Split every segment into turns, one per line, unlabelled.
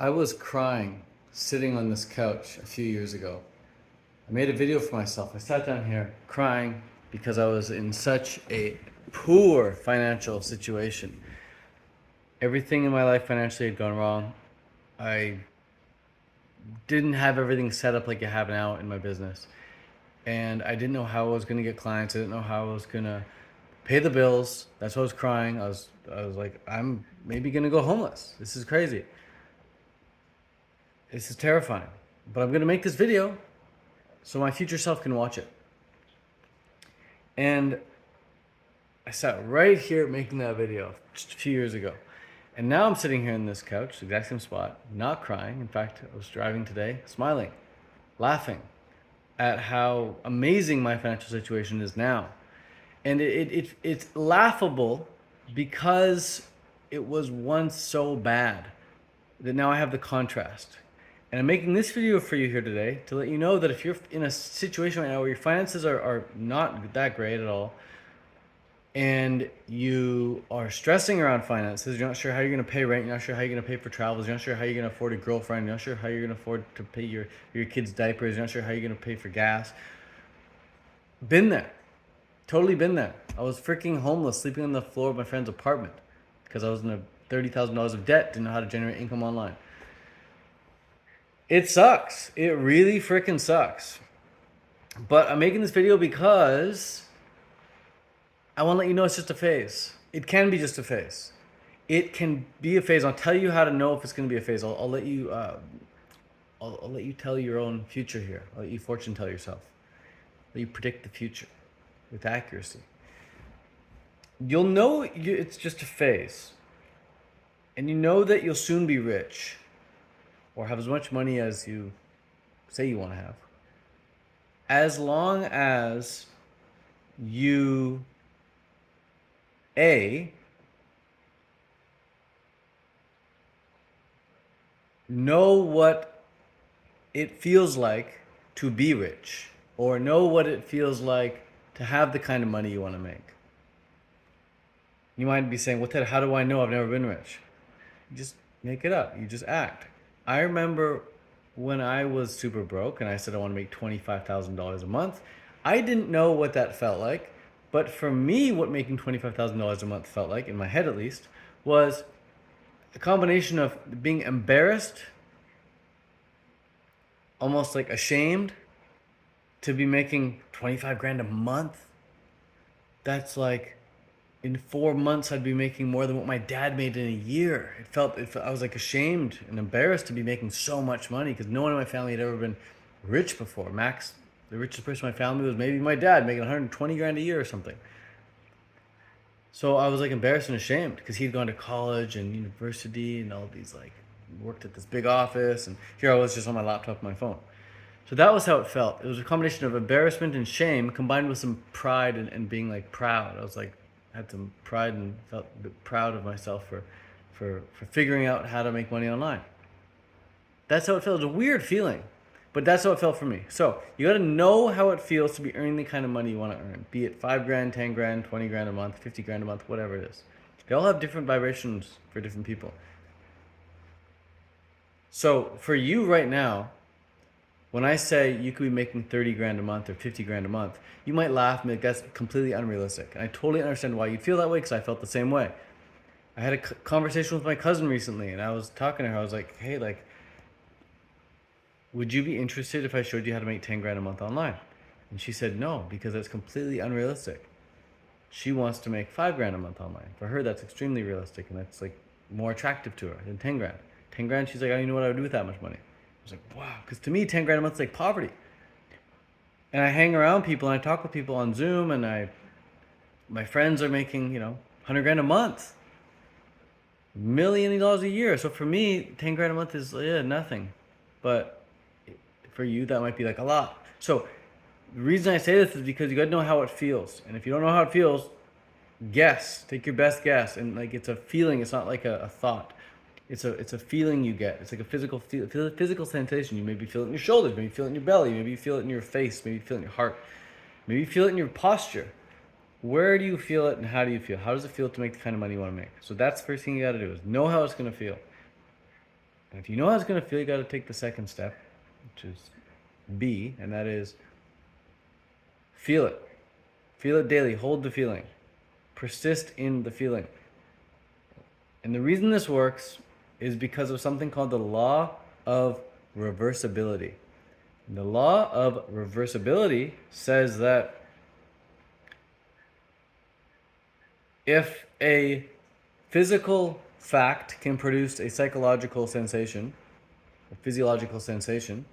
I was crying sitting on this couch a few years ago. I made a video for myself. I sat down here crying because I was in such a poor financial situation. Everything in my life financially had gone wrong. I didn't have everything set up like I have now in my business. And I didn't know how I was going to get clients. I didn't know how I was going to pay the bills. That's why I was crying. I was like, I'm maybe going to go homeless. This is crazy. This is terrifying. But I'm going to make this video so my future self can watch it. And I sat right here making that video just a few years ago. And now I'm sitting here in this couch, the exact same spot, not crying. In fact, I was driving today, smiling, laughing at how amazing my financial situation is now. And it's laughable because it was once so bad that now I have the contrast. And I'm making this video for you here today to let you know that if you're in a situation right now where your finances are not that great at all, and you are stressing around finances, you're not sure how you're going to pay rent, you're not sure how you're going to pay for travels, you're not sure how you're going to afford a girlfriend, you're not sure how you're going to afford to pay your kids' diapers, you're not sure how you're going to pay for gas. Been there. Totally been there. I was freaking homeless, sleeping on the floor of my friend's apartment because I was in a $30,000 of debt, didn't know how to generate income online. It sucks. It really freaking sucks. But I'm making this video because I want to let you know it's just a phase. It can be just a phase. It can be a phase. I'll tell you how to know if it's going to be a phase. I'll let you. I'll let you tell your own future here. I'll let you fortune tell yourself. Let you predict the future with accuracy. You'll know it's just a phase, and you know that you'll soon be rich, or have as much money as you say you want to have, as long as you know what it feels like to be rich, or know what it feels like to have the kind of money you want to make. You might be saying, well, Ted, how do I know? I've never been rich. You just make it up. You just act. I remember when I was super broke and I said I want to make $25,000 a month. I didn't know what that felt like. But for me, what making $25,000 a month felt like, in my head at least, was a combination of being embarrassed, almost like ashamed to be making 25 grand a month. That's like, in 4 months I'd be making more than what my dad made in a year. I was like ashamed and embarrassed to be making so much money because no one in my family had ever been rich before. Max, the richest person in my family was maybe my dad, making 120 grand a year or something. So I was like embarrassed and ashamed because he'd gone to college and university and all these, like, worked at this big office, and here I was just on my laptop and my phone. So that was how it felt. It was a combination of embarrassment and shame combined with some pride and being like proud. I was like, had some pride and felt a bit proud of myself for figuring out how to make money online. That's how it felt. It was a weird feeling, but that's how it felt for me. So you got to know how it feels to be earning the kind of money you want to earn, be it 5 grand, 10 grand, 20 grand a month, 50 grand a month, whatever it is. They all have different vibrations for different people. So for you right now, when I say you could be making 30 grand a month or 50 grand a month, you might laugh and be like, that's completely unrealistic. And I totally understand why you'd feel that way because I felt the same way. I had a conversation with my cousin recently and I was talking to her. I was like, hey, like, would you be interested if I showed you how to make 10 grand a month online? And she said no, because that's completely unrealistic. She wants to make 5 grand a month online. For her, that's extremely realistic and that's like more attractive to her than 10 grand. 10 grand, she's like, I don't even know what I would do with that much money. I was like, wow, because to me, 10 grand a month is like poverty. And I hang around people and I talk with people on Zoom, and my friends are making, 100 grand a month, $1 million a year. So for me, 10 grand a month is nothing. But for you, that might be like a lot. So the reason I say this is because you got to know how it feels. And if you don't know how it feels, guess. Take your best guess. And like, it's a feeling. It's not like a thought. It's a feeling you get. It's like a physical sensation. You maybe feel it in your shoulders, maybe feel it in your belly, maybe you feel it in your face, maybe you feel it in your heart, maybe you feel it in your posture. Where do you feel it and how do you feel? How does it feel to make the kind of money you want to make? So that's the first thing you got to do, is know how it's going to feel. And if you know how it's going to feel, you got to take the second step, which is B, and that is feel it. Feel it daily. Hold the feeling. Persist in the feeling. And the reason this works is because of something called the law of reversibility. And the law of reversibility says that if a physical fact can produce a psychological sensation, a physiological sensation,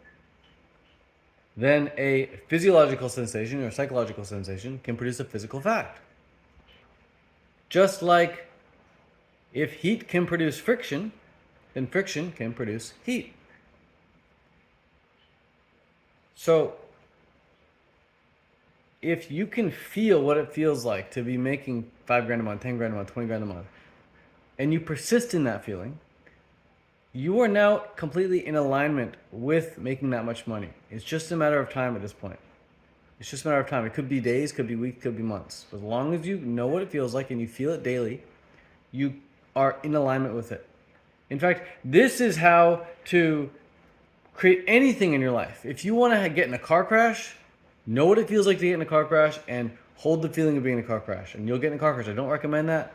then a physiological sensation or psychological sensation can produce a physical fact. Just like if heat can produce friction, then friction can produce heat. So if you can feel what it feels like to be making 5 grand a month, 10 grand a month, 20 grand a month, and you persist in that feeling, you are now completely in alignment with making that much money. It's just a matter of time at this point. It's just a matter of time. It could be days, could be weeks, could be months. As long as you know what it feels like and you feel it daily, you are in alignment with it. In fact, this is how to create anything in your life. If you want to get in a car crash, know what it feels like to get in a car crash and hold the feeling of being in a car crash. And you'll get in a car crash. I don't recommend that.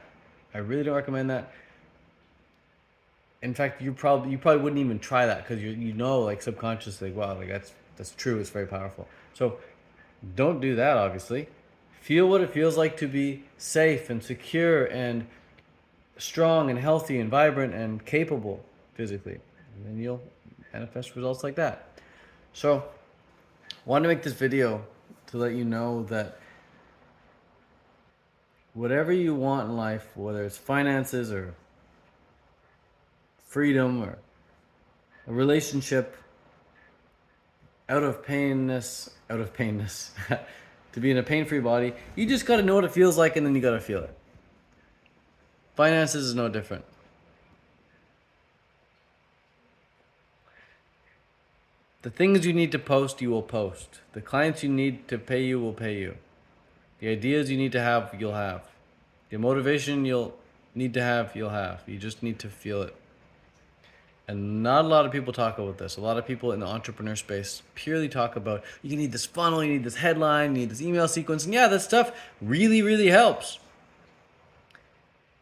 I really don't recommend that. In fact, you probably wouldn't even try that because you know, like, subconsciously, like, wow, like that's true. It's very powerful. So don't do that, obviously. Feel what it feels like to be safe and secure and strong and healthy and vibrant and capable physically. And then you'll manifest results like that. So I wanted to make this video to let you know that whatever you want in life, whether it's finances or freedom or a relationship, out of painness, to be in a pain-free body, you just got to know what it feels like and then you got to feel it. Finances is no different. The things you need to post, you will post. The clients you need to pay you will pay you. The ideas you need to have, you'll have. The motivation you'll need to have, you'll have. You just need to feel it. And not a lot of people talk about this. A lot of people in the entrepreneur space purely talk about, you need this funnel, you need this headline, you need this email sequence. And yeah, that stuff really, really helps.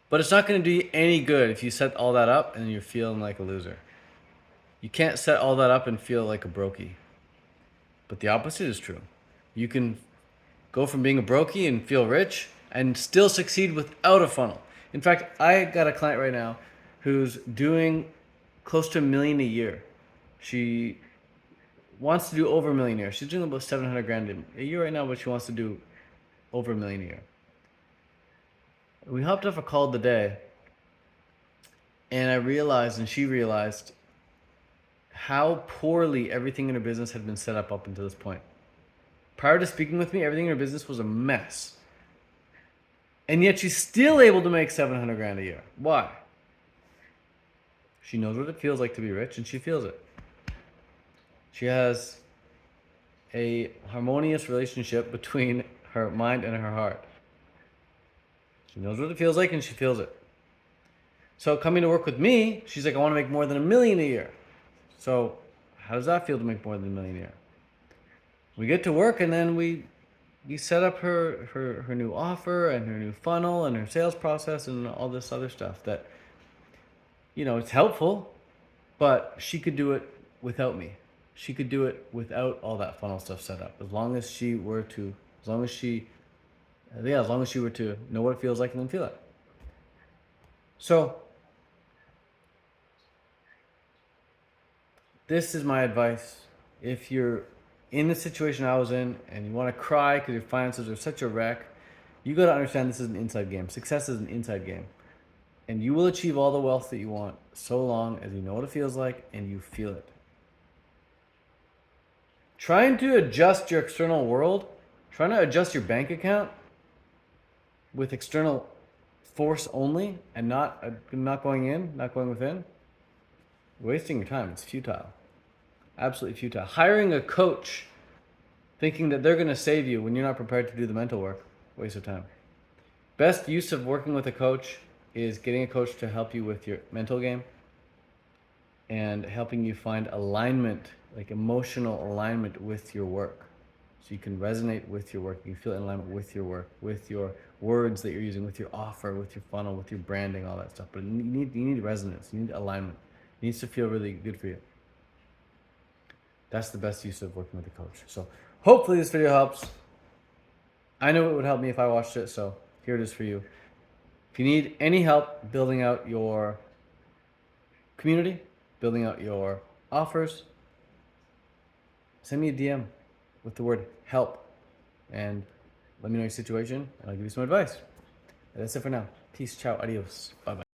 But it's not going to do you any good if you set all that up and you're feeling like a loser. You can't set all that up and feel like a brokey. But the opposite is true. You can go from being a brokey and feel rich and still succeed without a funnel. In fact, I got a client right now who's doing close to $1 million a year. She wants to do over $1 million a year. She's doing about 700 grand a year right now, but she wants to do over $1 million a year. We hopped off a call today, and I realized, and she realized, how poorly everything in her business had been set up until this point. Prior to speaking with me, everything in her business was a mess. And yet she's still able to make 700 grand a year. Why? She knows what it feels like to be rich, and she feels it. She has a harmonious relationship between her mind and her heart. She knows what it feels like, and she feels it. So coming to work with me, she's like, I want to make more than $1 million a year. So how does that feel to make more than $1 million a year? We get to work, and then we set up her new offer and her new funnel and her sales process and all this other stuff that, it's helpful, but she could do it without me. She could do it without all that funnel stuff set up. As long as she were to know what it feels like and then feel it. So this is my advice. If you're in the situation I was in and you want to cry because your finances are such a wreck, you got to understand this is an inside game. Success is an inside game. And you will achieve all the wealth that you want so long as you know what it feels like and you feel it. Trying to adjust your external world, trying to adjust your bank account with external force only and not going in, not going within, wasting your time. It's futile. Absolutely futile. Hiring a coach thinking that they're going to save you when you're not prepared to do the mental work, waste of time. Best use of working with a coach is getting a coach to help you with your mental game. and helping you find alignment, like emotional alignment with your work. So you can resonate with your work, you feel in alignment with your work, with your words that you're using, with your offer, with your funnel, with your branding, all that stuff. But you need resonance, you need alignment. It needs to feel really good for you. That's the best use of working with a coach. So hopefully this video helps. I know it would help me if I watched it, so here it is for you. If you need any help building out your community, building out your offers, send me a DM with the word help and let me know your situation and I'll give you some advice. That's it for now. Peace, ciao, adios, bye bye.